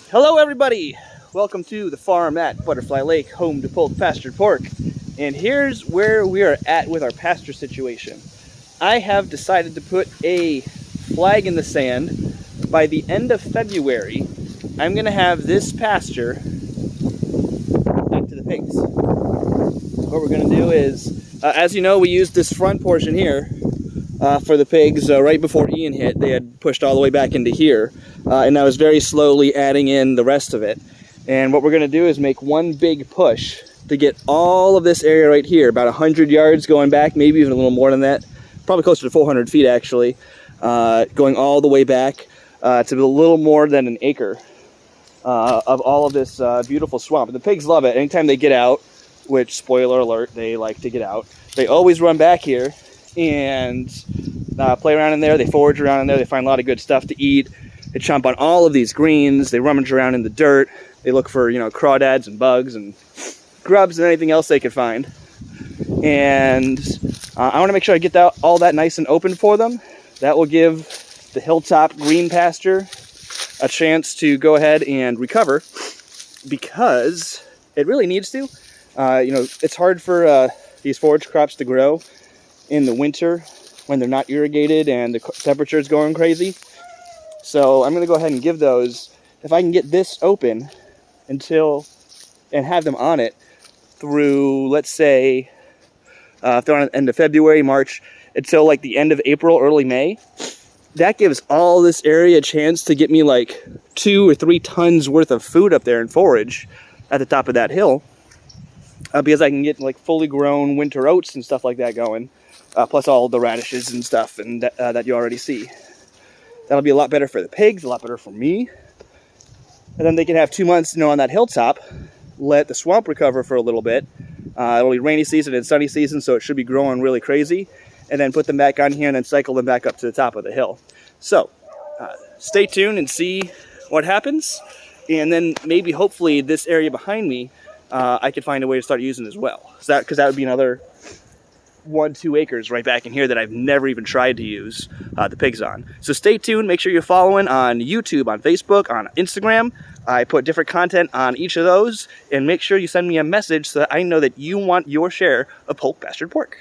Hello everybody! Welcome to the farm at Butterfly Lake, home to polk pastured pork. And here's where we are at with our pasture situation. I have decided to put a flag in the sand. By the end of February, I'm going to have this pasture back to the pigs. What we're going to do is, as you know, we used this front portion here for the pigs right before Ian hit. They had pushed all the way back into here, and I was very slowly adding in the rest of it. And what we're going to do is make one big push to get all of this area right here, about 100 yards going back, maybe even a little more than that, probably closer to 400 feet actually, going all the way back to a little more than an acre of all of this beautiful swamp. And the pigs love it. Anytime they get out, which, spoiler alert, they like to get out, they always run back here and play around in there. They forage around in there. They find a lot of good stuff to eat. They chomp on all of these greens. They rummage around in the dirt. They look for, crawdads and bugs and grubs and anything else they could find. And I want to make sure I get all that nice and open for them. That will give the hilltop green pasture a chance to go ahead and recover, because it really needs to. It's hard for these forage crops to grow in the winter when they're not irrigated and the temperature is going crazy. So I'm going to go ahead and give those, if I can get this open and have them on it through, let's say, if they're on the end of February, March, until like the end of April, early May, that gives all this area a chance to get me like 2 or 3 tons worth of food up there and forage at the top of that hill, because I can get like fully grown winter oats and stuff like that going, plus all the radishes and stuff and that you already see. That'll be a lot better for the pigs, a lot better for me. And then they can have 2 months, on that hilltop, let the swamp recover for a little bit. It'll be rainy season and sunny season, so it should be growing really crazy. And then put them back on here and then cycle them back up to the top of the hill. So, stay tuned and see what happens. And then maybe, hopefully, this area behind me, I could find a way to start using as well. Because that would be another 1-2 acres right back in here that I've never even tried to use the pigs on. So stay tuned. Make sure you're following on YouTube, on Facebook, on Instagram. I put different content on each of those, and make sure you send me a message so that I know that you want your share of polk pastured pork.